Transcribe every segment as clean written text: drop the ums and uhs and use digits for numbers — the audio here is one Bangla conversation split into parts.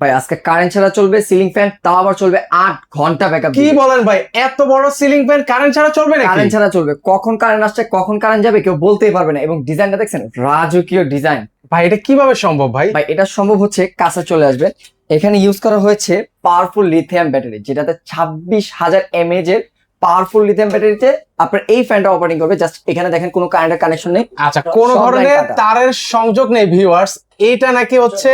ভাই আজকে কারেন্ট ছাড়া চলবে সিলিং ফ্যান, তাও আবার চলবে 8 ঘন্টা ব্যাকআপ। কি বলেন ভাই, এত বড় সিলিং ফ্যান কারেন্ট ছাড়া চলবে নাকি? কারেন্ট ছাড়া চলবে, কখন কারেন্ট আসছে কখন কারেন্ট যাবে কেউ বলতেই পারবে না। এবং ডিজাইনটা দেখছেন, রাজকীয় ডিজাইন। ভাই এটা কিভাবে সম্ভব ভাই? ভাই এটা সম্ভব হচ্ছে, কাছে চলে আসবে। এখানে ইউজ করা হয়েছে পাওয়ারফুল লিথিয়াম ব্যাটারি, যেটাতে 26,000 mAh এর পাওয়ারফুল লিথিয়াম ব্যাটারিতে আপনার এই ফ্যানটা অপারেটিং করবে। জাস্ট এখানে দেখেন কোনো কারেন্টের কানেকশন নেই, আচ্ছা, কোন সব ধরনের লাইন কাটা। তারের সংযোগ নেই ভিউয়ার্স। এটা নাকি হচ্ছে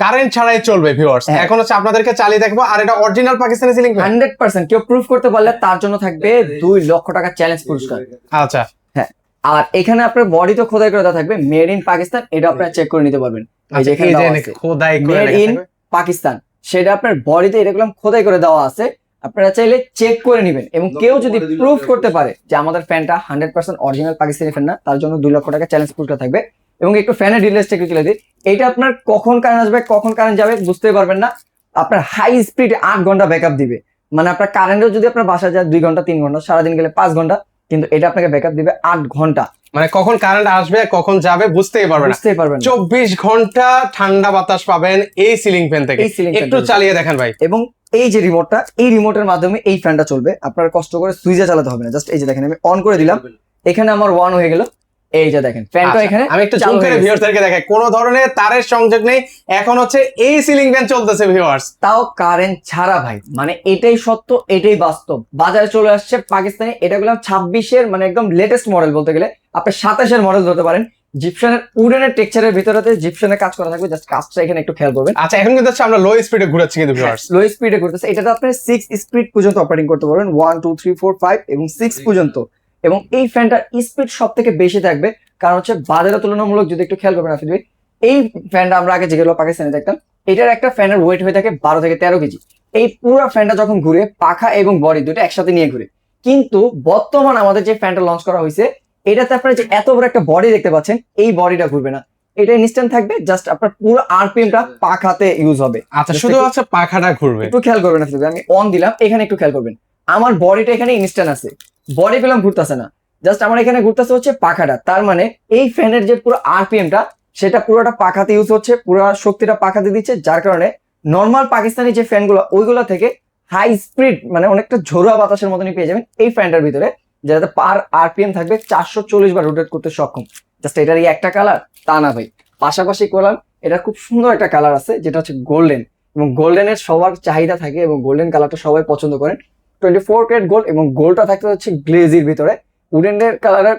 কারেন্ট ছাড়াই চলবে ভিউয়ার্স। হ্যাঁ। এখন হচ্ছে আপনাদেরকে চালিয়ে দেখবো। আর এটা অরিজিনাল পাকিস্তানি সিলিং ফ্যান। 100% কেউ প্রুফ করতে পারলে তার জন্য থাকবে 2 লক্ষ টাকা চ্যালেঞ্জ পুরস্কার। আচ্ছা, হ্যাঁ, আর এখানে আপনার বডি তো খোদাই করে দেওয়া থাকবে মেড ইন পাকিস্তান, এটা আপনারা চেক করে নিতে পারবেন। এই যে এখানে দেওয়া আছে খোদাই করে মেড লেখা ইন থাকবে। পাকিস্তান, সেটা আপনার বডিতে এরকম খোদাই করে দেওয়া আছে। আপনারা চাইলে চেক করে নেবেন। এবং কেউ যদি প্রুফ করতে পারে যে আমাদের ফ্যানটা 100% অরিজিনাল পাকিস্তানি ফ্যান না, তার জন্য 2 লক্ষ টাকা চ্যালেঞ্জ পুরস্কার থাকবে। এবং একটু ফ্যানের ডিটেইলসটা একটু তুলে দিই। এটা আপনার কখন কারেন্ট আসবে কখন কারেন্ট যাবে বুঝতে পারবেন না। আপনার হাই স্পিড 8 ঘন্টা ব্যাকআপ দিবে। মানে আপনার কারেন্টও যদি আপনার বাসা যায় 2 ঘন্টা 3 ঘন্টা, সারাদিন গেলে 5 ঘন্টা, কিন্তু এটা আপনাকে ব্যাকআপ দিবে 8 ঘন্টা। মানে কখন কারেন্ট আসবে কখন যাবে বুঝতেই পারবে না। বুঝতেই পারবেন না। 24 ঘন্টা ঠান্ডা বাতাস পাবেন এই সিলিং ফ্যান থেকে। এই ceiling fan একটু থেকে। চালিয়ে দেখেন ভাই। এবং এই যে রিমোটটা, এই রিমোটের মাধ্যমে এই ফ্যানটা চলবে। আপনার কষ্ট করে সুইচে চালাতে হবে না। জাস্ট এই যে দেখেন, আমি অন করে দিলাম, এখানে আমার 1 হয়ে গেল। এই যে দেখেন ফ্যানটা আচ্ছা, এখানে আমি একটু চালু জুম হয়ে করে গেছে। ভিউয়ার্সদেরকে দেখাই। কোনো ধরনের তারের সংযোগ নেই, এখন হচ্ছে এই সিলিং ফ্যান চলতেছে ভিউয়ার্স। তাও কারেন্ট ছাড়া ভাই। মানে এটাই সত্য, এটাই বাস্তব। বাজারে চলে আসছে পাকিস্তানি, এটা গুলো 26-এর মানে একদম লেটেস্ট মডেল বলতে গেলে। আপনি 27-এর মডেল ধরতে পারেন। জিপসনের উডেনের টেক্সচারের ভিতরেতে জিপসনের কাজ করা থাকবে। জাস্ট কাজটা এখানে একটু খেয়াল করবেন। আচ্ছা, এখন কিন্তু হচ্ছে আমরা লো স্পিডে ঘুরাচ্ছি কিন্তু ভিউয়ার্স। লো স্পিডে করতেছে। এটাতে আপনি 6 স্পিড পর্যন্ত অপারেটিং করতে পারবেন, 1 2 3 4 5 এবং 6 পর্যন্ত। এবং এই ফ্যানটার স্পিড সব থেকে বেশি থাকবে, কারণ হচ্ছে বাজারে তুলনামূলক যদি একটু খেয়াল করবেন আপনি, এই ফ্যানটা আমরা আগে যেগুলো পাকিস্তানে দেখতাম, এটার একটা ফ্যানের ওয়েট হয়ে থাকে 12 থেকে 13 কেজি। এই পুরো ফ্যানটা যখন ঘুরে, পাখা এবং বডি দুটো একসাথে নিয়ে ঘুরে। কিন্তু বর্তমান আমাদের যে ফ্যানটা লঞ্চ করা হয়েছে, এটাতে আপনারা যে এত বড় একটা বডি দেখতে পাচ্ছেন, এই বডিটা ঘুরবে না। এটা ইনস্ট্যান্ট থাকবে। জাস্ট আপনার পুরো আরপিএমটা পাখাতে ইউজ হবে। আচ্ছা, শুধু হচ্ছে পাখাটা ঘুরবে। একটু খেয়াল করবেন আসলে, আমি অন দিলাম, এখানে একটু খেয়াল করবেন। আমার বডিটা এখানে ইনস্ট্যান্ট আছে, বডি পেলাম ঘুরতেছে না। জাস্ট আমার এখানে ঘুরতেছে হচ্ছে পাখাটা। তার মানে এই ফ্যানের যে পুরো আরপিএমটা, সেটা পুরোটা পাখাতে ইউজ হচ্ছে, পুরো শক্তিটা পাখাতে দিচ্ছে। যার কারণে নর্মাল পাকিস্তানি যে ফ্যানগুলো, ওইগুলো থেকে হাই স্পিড মানে অনেকটা ঝোড়া বাতাসের মতনই পেয়ে যাবেন এই ফ্যানটার ভিতরে, যেটাতে পার আরপিএম থাকবে 440 বার রোটেট করতে সক্ষম। জাস্ট এটার এই একটা কালার তা না ভাই, পাশাপাশি করলাম এটা খুব সুন্দর একটা কালার আছে, যেটা হচ্ছে গোল্ডেন। এবং গোল্ডেনের সবার চাহিদা থাকে এবং গোল্ডেন কালারটা সবাই পছন্দ করেন। 24 ক্যারেট গোল্ড, এবং গোল্ডটা থাকতে হচ্ছে গ্লেজির ভিতরে। উডেনের কালারের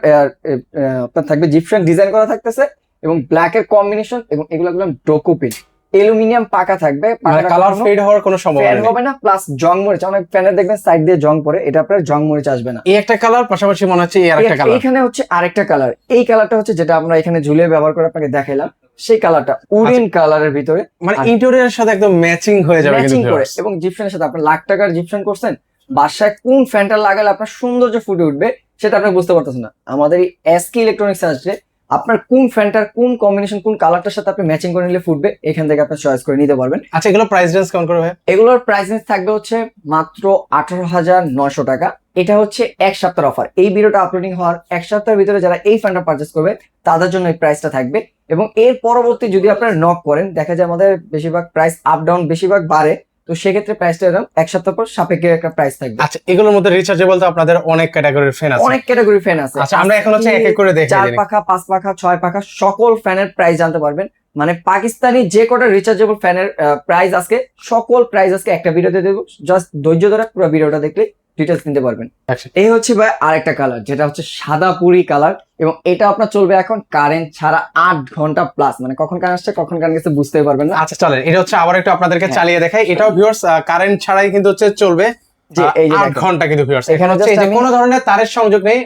আপনার থাকবে জিপসন ডিজাইন করা থাকতেছে, এবং ব্ল্যাক এর কম্বিনেশন। এবং এগুলো ডোকোপিন অ্যালুমিনিয়াম পাকা থাকবে। কালার ফেড হওয়ার কোনো সম্ভাবনা ফ্যান নেই। হবে না, প্লাস জং মরিচ। অনেক ফ্যানের দেখবেন সাইড দিয়ে জং পড়ে, এটা আপনার জং মরিচ আসবে না। এই একটা কালার, পাশাপাশি মনে হচ্ছে এই আরেকটা কালার। এখানে হচ্ছে আরেকটা কালার। এই কালারটা হচ্ছে যেটা আমরা এখানে ঝুলিয়ে ব্যবহার করে আপনাকে দেখাইলাম, সেই কালারটা উডেন কালারের ভিতরে, মানে ইন্টেরিয়রের সাথে একদম ম্যাচিং হয়ে যাবে ম্যাচিং কিন্তু করে। viewers। এবং জিপসনের সাথে আপনার লাখ টাকার জিপসন করছেন, বাসায় কোন ফ্যানটা লাগালে আপনার সৌন্দর্য ফুটে উঠবে সেটা আপনি বুঝতে পারতেছেন না। আমাদের এই এসকে ইলেকট্রনিক্স আসলে আপনার কোন ফ্যানটার কোন কম্বিনেশন, কোন কালারটার সাথে আপনি ম্যাচিং করে নিলে ফুটবে, এখান থেকে আপনি চয়েস করে নিতে পারবেন। আচ্ছা, এগুলো প্রাইস রেঞ্জ কেমন করে ভাই? এগুলোর প্রাইস রেঞ্জ থাকবে হচ্ছে মাত্র 18,900 টাকা। এটা হচ্ছে 1 সপ্তাহের অফার। এই ভিডিওটা আপলোডিং হওয়ার 1 সপ্তাহের ভিতরে যারা এই ফ্যানটা পারচেস করবে, তাদের জন্য এই প্রাইসটা থাকবে। এবং এর পরবর্তী যদি আপনারা নক করেন, দেখা যায় আমাদের বেশিরভাগ প্রাইস আপ ডাউন বেশিরভাগ বাড়ে, তো সেক্ষেত্রে প্রাইসটা এরকম 1 সপ্তাহ পর সাপেক্ষে একটা প্রাইস থাকবে। আচ্ছা, এগুলোর মধ্যে রিচার্জেবল তো আপনাদের অনেক ক্যাটাগরির ফ্যান আছে। অনেক ক্যাটাগরি ফ্যান আছে। আচ্ছা, আমরা এখন হচ্ছে এক এক করে দেখে 4 দিই। পাখা 5 পাখা 6 পাখা সকল ফ্যানের প্রাইস জানতে পারবেন। মানে পাকিস্তানি যে কটা রিচার্জেবল ফ্যানের প্রাইস আজকে, সকল প্রাইস আজকে একটা ভিডিওতে দেবো। জাস্ট ধৈর্য ধরে পুরো ভিডিওটা দেখলে ডিটেলস নিতে পারবেন। আচ্ছা। এই হচ্ছে ভাই আরেকটা কালার, যেটা হচ্ছে সাদা পুরি কালার। এবং এটা আপনার চলবে এখন কারেন্ট ছাড়া 8 ঘন্টা প্লাস। মানে কখন কারেন্ট আসছে কখন কারেন্ট গেছে বুঝতেই পারবেন না। আচ্ছা চলেন, এটা হচ্ছে আবার একটু আপনাদেরকে হ্যাঁ। চালিয়ে দেখাই। এটাও ভিউয়ার্স কারেন্ট ছাড়াই কিন্তু হচ্ছে চলবে জি, এই যে 8 দেখেন। ঘন্টা কিন্তু ভিউয়ার্স। এখানে এখানে হচ্ছে এই just যে আমি- কোনো ধরনের তারের সংযোগ নেই,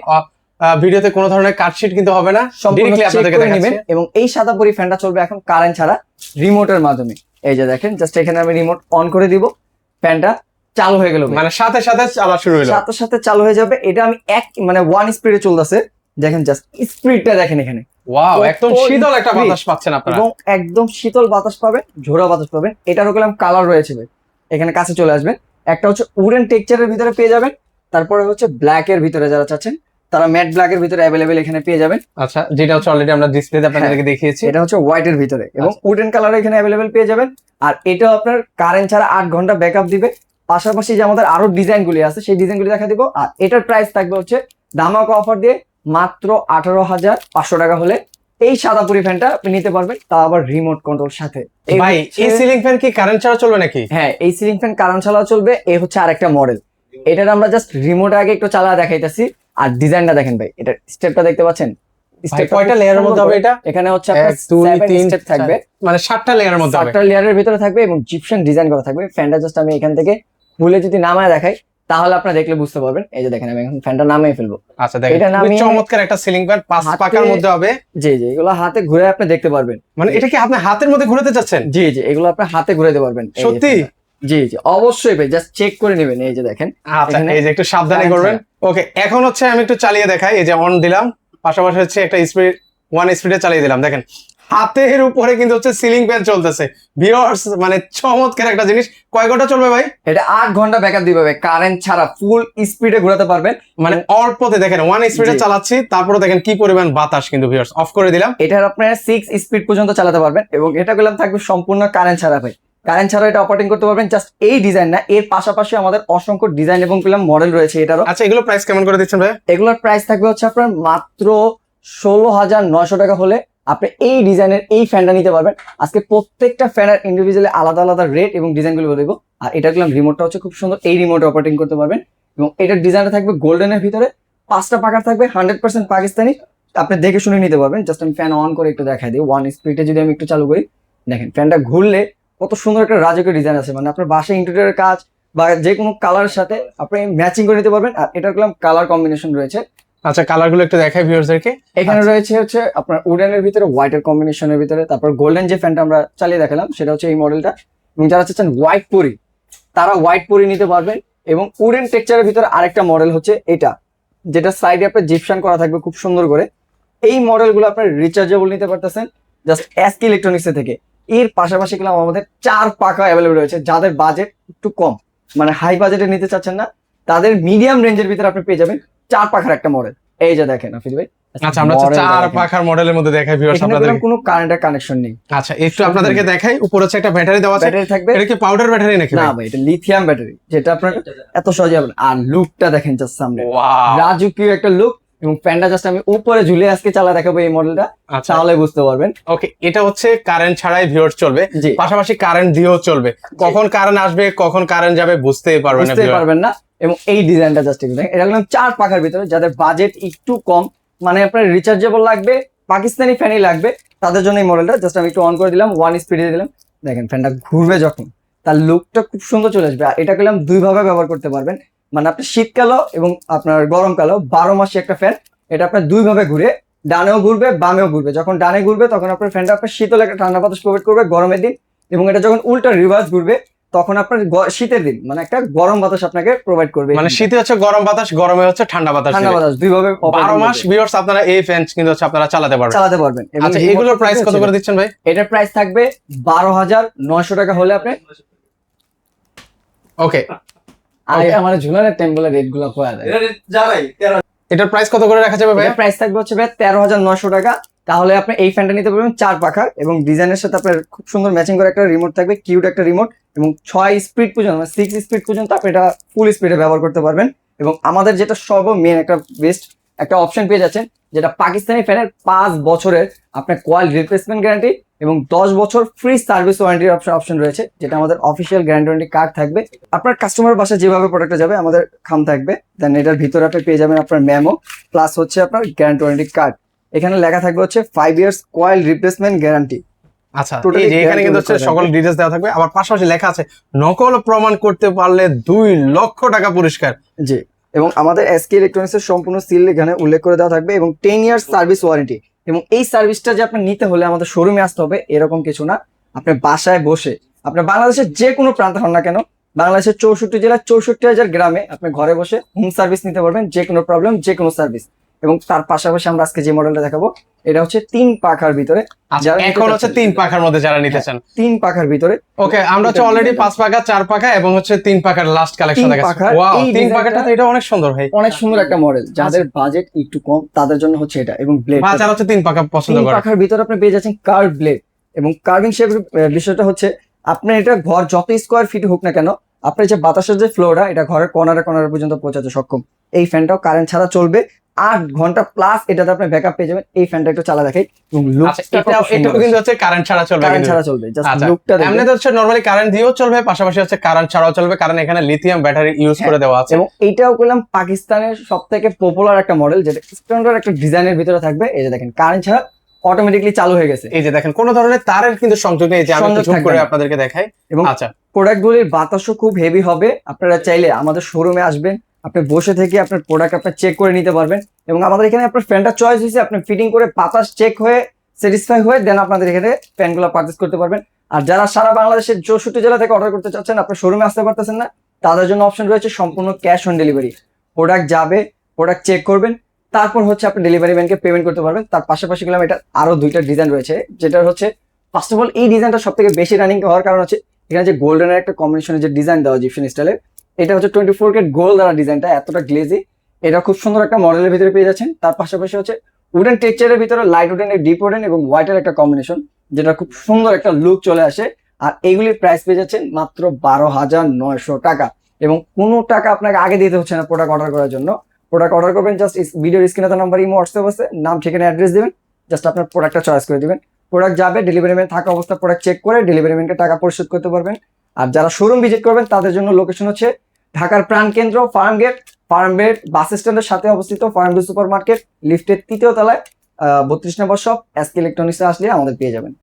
ভিডিওতে কোনো ধরনের কাটশিট কিন্তু হবে না, সম্পূর্ণ ডিরেক্টলি check আপনাদেরকে করে দেখাচ্ছি। নেবেন। এবং এই সাদা পুরি ফ্যানটা চলবে এখন কারেন্ট ছাড়া রিমোটের মাধ্যমে। এই যে দেখেন, জাস্ট এখানে আমি রিমোট অন করে দিব, ফ্যানটা চালু হয়ে গেল। মানে সাথে সাথে চালা শুরু হলো। সাথে সাথে চালু হয়ে যাবে। এটা আমি মানে 1 স্পিডে চলতেছে। দেখেন জাস্ট স্পিডটা দেখেন এখানে। ওয়াও, কত একদম শীতল একটা speed। বাতাস পাচ্ছেন আপনারা। এবং একদম শীতল বাতাস পাবেন, ঝোড়া বাতাস পাবেন। এটারও গেলাম কালার রয়েছে ভাই, এখানে কাছে চলে আসবেন। একটা হচ্ছে উডেন টেক্সচারের ভিতরে পেয়ে যাবেন, তারপরে হচ্ছে ব্ল্যাক এর ভিতরে যারা চাচ্ছেন তারা ম্যাট ব্ল্যাক এর ভিতরে অ্যাভেলেবেল এখানে পেয়ে যাবেন। আচ্ছা, যেটা হচ্ছে অলরেডি আমরা ডিসপ্লেতে আপনাদেরকে দেখিয়েছি। এটা হচ্ছে হোয়াইট এর ভিতরে এবং আচ্ছা। উডেন কালার এখানে অ্যাভেলেবেল পেয়ে যাবেন। আর এটাও আপনার কারেন্ট ছাড়া 8 ঘন্টা ব্যাকআপ দিবে। পাশাপাশি যে আমাদের আরো ডিজাইন গুলি আছে সেই ডিজাইন গুলি দেখা দিব। আর এটার প্রাইস থাকবে হচ্ছে ধামাকা অফার দিয়ে মাত্র 18,500 টাকা হলে এই সাদাপুরি ফ্যানটা আপনি নিতে পারবেন, তা আবার রিমোট কন্ট্রোল সাথে। ভাই এই সিলিং ফ্যান কি কারেন্ট ছাড়া চলবে নাকি? হ্যাঁ, এই সিলিং ফ্যান কারেন্ট ছাড়াও চলবে। এই হচ্ছে আরেকটা মডেল। এটার আমরা জাস্ট রিমোট আগে একটু চালা দেখাইতেছি। আর ডিজাইনটা দেখেন ভাই, এটা স্টেপটা দেখতে পাচ্ছেন? স্টেপটা কয়টা লেয়ারের মধ্যে হবে এটা? এখানে হচ্ছে আপনার 1 2 3 স্টেপ থাকবে, মানে 7টা লেয়ারের মধ্যে হবে। 7টা লেয়ারের ভিতরে থাকবে এবং জিপশন ডিজাইন করা থাকবে। ফ্যানটা জাস্ট আমি এখান থেকে খুলে যদি নামায় দেখাই তাহলে আপনারা দেখলে বুঝতে পারবেন। এই যে দেখেন, আমি এখন ফ্যানটা নামিয়ে ফেলবো। আচ্ছা দেখেন, এটা খুবই নামিয়ে- চমৎকার একটা সিলিং ফ্যান 5 হাতে- পাকার মধ্যে হবে। জি জি, এগুলো হাতে ঘুরে আপনি দেখতে পারবেন। মানে এটা কি আপনি হাতের মধ্যে ঘুরাতে চাচ্ছেন? জি জি, এগুলো আপনি হাতে ঘুরাতে পারবেন। এই যে সত্যি? ফ্যানটা। জি জি, অবশ্যই ভাই, জাস্ট চেক করে নেবেন। এই যে দেখেন, আচ্ছা, এখানে এই যে একটু সাবধানে কারেন্ট করবেন। ওকে, এখন হচ্ছে আমি একটু চালিয়ে দেখাই। এই যে অন দিলাম, পাশাপাশি হচ্ছে একটা স্পিড 1 স্পিডে চালিয়ে দিলাম। দেখেন হাতের উপরে কিন্তু হচ্ছে সিলিং ফ্যান চলতেছে। ভিউয়ার্স, মানে চমৎকার একটা জিনিস। কয় ঘন্টা চলবে ভাই? এটা 8 ঘন্টা ব্যাকআপ দিবে ভাই, কারেন্ট ছাড়া ফুল স্পিডে ঘোরাতে পারবেন। মানে অল্পতে দেখেন 1 স্পিডে জি। চালাচ্ছি, তারপরে দেখেন কি পরিমাণ বাতাস। কিন্তু ভিউয়ার্স, অফ করে দিলাম। এটার আপনার 6 স্পিড পর্যন্ত চালাতে পারবেন এবং এটা গুলো থাকবে সম্পূর্ণ কারেন্ট ছাড়া ভাই। কারেন্ট ছাড়া এটা অপারেটিং করতে পারবেন। জাস্ট এই ডিজাইন না, এর পাশাপাশি আমাদের অসংখ্য ডিজাইন এবং মডেল রয়েছে এটারও। আচ্ছা, এগুলো প্রাইস কেমন করে দিচ্ছেন ভাই? এগুলোর প্রাইস থাকবে হচ্ছে আপনার মাত্র 16,900 টাকা হলে আপনি এই ডিজাইনের এই ফ্যানটা নিতে পারবেন। আজকে প্রত্যেকটা ফ্যানের ইন্ডিভিজুয়ালি আলাদা আলাদা রেট এবং ডিজাইনগুলো দেখবো। আর এটা গেলাম রিমোটটা হচ্ছে খুব সুন্দর, এই রিমোটে অপারেটিং করতে পারবেন। এবং এটার ডিজাইনটা থাকবে গোল্ডেনের ভিতরে, 5টা পাকার থাকবে, 100% পাকিস্তানি। আপনি দেখে শুনে নিতে পারবেন। জাস্ট আমি ফ্যান অন করে একটু দেখাই দিই। 1 স্পিডে যদি আমি একটু চালু করি, দেখেন ফ্যানটা ঘুরলে কত সুন্দর একটা রাজকীয় ডিজাইন আছে। মানে আপনার বাসায় ইন্টেরিয়রের কাজ বা যে কোনো কালারের সাথে আপনি ম্যাচিং করে নিতে পারবেন। আর এটার গেলাম কালার কম্বিনেশন রয়েছে। আচ্ছা, কালার গুলো একটু দেখাই ভিউয়ার্সদেরকে। এখানে রয়েছে হচ্ছে আপনার উডেনের ভিতরে হোয়াইটের কম্বিনেশনের ভিতরে, তারপর গোল্ডেন যে ফ্যানটা আমরা চালিয়ে দেখালাম সেটা হচ্ছে এই মডেলটা। এবং যারা চাচ্ছেন হোয়াইট পরি, তারা হোয়াইট পরি নিতে পারবেন। এবং উডেন টেক্সচারের ভিতরে আরেকটা মডেল হচ্ছে এটা, যেটা সাইডে আপনার জিপশন করা থাকবে খুব সুন্দর করে। এই মডেলগুলো আপনার রিচার্জেবল নিতে পারতেছেন জাস্ট এসকে ইলেকট্রনিক্স থেকে। এর পাশাপাশি গেলাম আমাদের 4 পাকা অ্যাভেলেবল রয়েছে। যাদের বাজেট একটু কম, মানে হাই বাজেটে নিতে চাচ্ছেন না, তাদের মিডিয়াম রেঞ্জের ভিতরে আপনি পেয়ে যাবেন 4 পাখার একটা মডেল। এই যে দেখেন আফিদ ভাই। আচ্ছা, আমরা হচ্ছে 4 পাখার মডেলের মধ্যে দেখাই ভিউয়ার্স এখানে আপনাদের। কোনো কারেন্টের কানেকশন নেই। আচ্ছা, একটু আপনাদেরকে দেখাই। উপরে হচ্ছে একটা ব্যাটারি দেওয়া আছে। ব্যাটারি থাকবে। এটা কি পাউডার ব্যাটারি নাকি না ভাই? ভাই, এটা লিথিয়াম ব্যাটারি, যেটা আপনার এত সহজে হবে না। আর লুকটা দেখেন জাস্ট সামনে, ওয়াও, রাজকীয় একটা লুক। এবং ফ্যানটা জাস্ট আমি উপরে ঝুলে আজকে চালা দেখাবো এই মডেলটা, আচ্ছা তাহলে বুঝতে পারবেন। ওকে, এটা হচ্ছে কারেন্ট ছাড়াই ভিউয়ার্স চলবে, জি। পাশাপাশি কারেন্ট দিয়েও চলবে। কখন কারেন্ট আসবে কখন কারেন্ট যাবে বুঝতেই পারবেন না বুঝতে viewers। পারবেন না। এবং এই ডিজাইনটা জাস্ট একটু দেখেন, এটা গেলাম 4 পাখার ভিতরে। যাদের বাজেট একটু কম, মানে আপনার রিচার্জেবল লাগবে, পাকিস্তানি ফ্যানই লাগবে, তাদের জন্য এই মডেলটা। জাস্ট আমি একটু অন করে দিলাম, 1 স্পিডে দিলাম। দেখেন ফ্যানটা ঘুরবে যখন, তার লুকটা খুব সুন্দর চলে আসবে। আর এটা গেলাম 2 ভাবে ব্যবহার করতে পারবেন। মানে আপনি শীতকালও এবং আপনার গরমকালও 12 মাসে একটা ফ্যান। এটা আপনার 2 ভাবে ঘুরে, ডানেও ঘুরবে বামেও ঘুরবে। যখন ডানে ঘুরবে তখন আপনার ফ্যানটা আপনার শীতল একটা ঠান্ডা বাতাস প্রোভাইড করবে গরমের দিন। এবং এটা যখন উল্টা রিভার্স ঘুরবে তখন আপনার শীতের দিন মানে একটা গরম বাতাস আপনাকে প্রোভাইড করবে। মানে শীতে হচ্ছে গরম বাতাস, গরমে হচ্ছে ঠান্ডা বাতাস ঠান্ডা দিবে। বাতাস 2 ভাবে 12 মাস ভিউয়ার্স আপনারা এই ফ্যান কিন্তু হচ্ছে আপনারা চালাতে পারবেন। চালাতে পারবেন। এবং আচ্ছা, এগুলোর প্রাইস কত করে দিচ্ছেন ভাই? এটার প্রাইস থাকবে 12,900 টাকা হলে আপনি। ওকে, আর আমার ঝুলানের টেম্পলের রেট গুলো কোয়া দেয়। এটার প্রাইস কত করে রাখা যাবে ভাই? এটার প্রাইস থাকবে হচ্ছে ভাই 13,900 টাকা। তাহলে আপনি এই ফ্যানটা নিতে পারবেন 4 পাখার এবং ডিজাইনের সাথে আপনার খুব সুন্দর ম্যাচিং করে একটা রিমোট থাকবে, কিউট একটা রিমোট। এবং 6 স্পিড পর্যন্ত, মানে 6 স্পিড পর্যন্ত আপনি এটা ফুল স্পিডে ব্যবহার করতে পারবেন। এবং আমাদের যেটা সর্বমেন একটা বেস্ট একটা অপশন পেয়ে যাচ্ছেন, যেটা পাকিস্তানি ফ্যানের 5 বছরের আপনার কয়েল রিপ্লেসমেন্ট গ্যারান্টি এবং 10 বছর ফ্রি সার্ভিস ওয়ারেন্টির অপশন রয়েছে, যেটা আমাদের অফিসিয়াল গ্যারান্টি ওয়ারেন্টি কার্ড থাকবে। আপনার কাস্টমার বাসায় যেভাবে প্রোডাক্টটা যাবে আমাদের খাম থাকবে। দেন এটার ভিতরে আপনি পেয়ে যাবেন আপনার মেমো প্লাস হচ্ছে আপনার গ্যারান্টি ওয়ারেন্টি কার্ড। এখানে লেখা থাকবে হচ্ছে 5 ইয়ার্স কয়েল রিপ্লেসমেন্ট গ্যারান্টি। আচ্ছা, Totally এই যে এখানে কিন্তু হচ্ছে guarantee সকল ডিটেইলস দেওয়া থাকবে। আবার পাশাপাশি লেখা আছে নকল প্রমাণ করতে পারলে 2 লক্ষ টাকা পুরস্কার। জি, এবং আমাদের এসকে ইলেকট্রনিক্স এর সম্পূর্ণ সিল এখানে উল্লেখ করে দেওয়া থাকবে এবং 10 ইয়ার্স সার্ভিস ওয়ারেন্টি। এবং এই সার্ভিসটা যে আপনি নিতে হলে আমাদের শোরুমে আসতে হবে এরকম কিছু না। আপনি বাসায় বসে, আপনি বাংলাদেশের যে কোনো প্রান্তে হন না কেন, বাংলাদেশের 64 জেলার 64,000 গ্রামে আপনি ঘরে বসে হোম সার্ভিস নিতে পারবেন। যে কোনো প্রবলেম, যে কোনো সার্ভিস। এবং তার পাশাপাশি আমরা আজকে যে মডেলটা দেখাবো এটা হচ্ছে 3 পাখার ভিতরে। আচ্ছা, যারা নিতে এখন হচ্ছে চাচ্ছেন- 3 পাখার মধ্যে যারা নিতে চান। 3 পাখার ভিতরে ওকে, আমরা হচ্ছে অলরেডি 5 পাখা, 4 পাখা এবং হচ্ছে 3 পাখার লাস্ট কালেকশন 3 দেখাচ্ছি। পাখার ওয়াও, এই 3 ডিজাইনটা- পাখাটা তো এটা অনেক সুন্দর ভাই। অনেক সুন্দর একটা মডেল, যাদের বাজেট একটু কম তাদের জন্য হচ্ছে এটা। এবং ব্লেড বা যারা হচ্ছে 3 পাখা পছন্দ 3 করে। পাখার ভিতরে আপনি পেয়ে যাচ্ছেন কার্ভ ব্লেড এবং কার্ভিং শেপের বিষয়টা হচ্ছে আপনার এটা ঘর যত স্কোয়ার ফিট হোক না কেন, আপনার যে বাতাসের যে ফ্লোটা এটা ঘরের কর্নারে কর্নারে পর্যন্ত পৌঁছাতে সক্ষম। এই ফ্যানটাও কারেন্ট ছাড়া চলবে, 8 ঘন্টা প্লাস এটাতে আপনি ব্যাকআপ পেয়ে যাবেন। এই ফ্যানটা একটু চালা দেখাই এবং আচ্ছা, এটাও কিন্তু হচ্ছে কারেন্ট ছাড়া চলবে কারেন্ট কিন্তু। ছাড়া চলবে, জাস্ট আচ্ছা, লুকটা এমনি দেখবেন। তো হচ্ছে নরমালি কারেন্ট দিয়েও চলবে, পাশাপাশি হচ্ছে কারেন্ট ছাড়াও চলবে, কারণ এখানে লিথিয়াম ব্যাটারি ইউজ করে দেওয়া আছে। এবং এইটাও করলাম পাকিস্তানের সব থেকে পপুলার একটা মডেল, যেটা স্ট্যান্ডার্ড একটা ডিজাইনের ভিতরে থাকবে। এই যে দেখেন কারেন্ট ছাড়া অটোমেটিকলি চালু হয়ে গেছে। এই যে দেখেন কোনো ধরনের তারের কিন্তু সংযোগ নেই, যে আমি সংযোগ জুম থাকবে করে না। আপনাদেরকে দেখাই। এবং আচ্ছা, প্রোডাক্টগুলির বাতাসও খুব হেভি হবে। আপনারা চাইলে আমাদের শোরুমে আসবেন, আপনি বসে থেকে আপনার প্রোডাক্ট আপনার চেক করে নিতে পারবেন। এবং আমাদের এখানে আপনার ফ্যানটা চয়েস হয়েছে, আপনি ফিটিং করে বাতাস চেক হয়ে স্যাটিসফাই হয়ে দেন আপনাদের এখানে ফ্যানগুলো পারচেস করতে পারবেন। আর যারা সারা বাংলাদেশের 64 জেলা থেকে অর্ডার করতে চাচ্ছেন, আপনার শোরুমে আসতে পারতেছেন না, তাদের জন্য অপশন রয়েছে সম্পূর্ণ ক্যাশ অন ডেলিভারি। প্রোডাক্ট যাবে, প্রোডাক্ট চেক করবেন, তারপর হচ্ছে আপনি ডেলিভারি ম্যানকে পেমেন্ট করতে পারবেন। তার পাশাপাশি গেলাম এটা আরো 2টা ডিজাইন রয়েছে, যেটা হচ্ছে ফার্স্ট অফ অল এই ডিজাইনটা সব থেকে বেশি রানিং হওয়ার কারণ হচ্ছে এখানে যে গোল্ডেনের একটা কম্বিনেশনের যে ডিজাইন দেওয়া ইজিপশিয়ান স্টাইলের, এটা হচ্ছে 24 ক্যারেট গোল্ড দ্বারা ডিজাইনটা এতটা গ্লেজি। এটা খুব সুন্দর একটা মডেলের ভিতরে পেয়ে যাচ্ছেন। তার পাশাপাশি হচ্ছে উডেন টেক্সচারের ভিতরে লাইট উডেন, ডিপ উডেন এবং হোয়াইটের একটা কম্বিনেশন, যেটা খুব সুন্দর একটা লুক চলে আসে। আর এইগুলির প্রাইস পেয়ে যাচ্ছেন মাত্র 12,900 টাকা। এবং কোনো টাকা আপনাকে আগে দিতে হচ্ছে না প্রোডাক্ট অর্ডার করার জন্য। প্রোডাক্ট অর্ডার করবেন, জাস্ট ভিডিওর স্ক্রিনে তো নাম্বার, ইমো, হোয়াটসঅ্যাপ আছে, নাম, ঠিকানা, অ্যাড্রেস দিবেন, জাস্ট আপনার প্রোডাক্টটা চয়েস করে দিবেন। প্রোডাক্ট যাবে, ডেলিভারি ম্যান থাকা অবস্থা প্রোডাক্ট চেক করে ডেলিভারি ম্যানকে টাকা পরিশোধ করতে পারবেন। আর যারা শোরুম ভিজিট করবেন তাদের জন্য লোকেশন হচ্ছে ঢাকার প্রাণকেন্দ্র ফার্ম গেট বাস স্ট্যান্ডের সাথে অবস্থিত ফার্ম সুপার মার্কেট, লিফটের 3য় তলায় 32 নম্বর শপ, এসকে ইলেকট্রনিক্সে আসলে আমাদের পেয়ে যাবেন।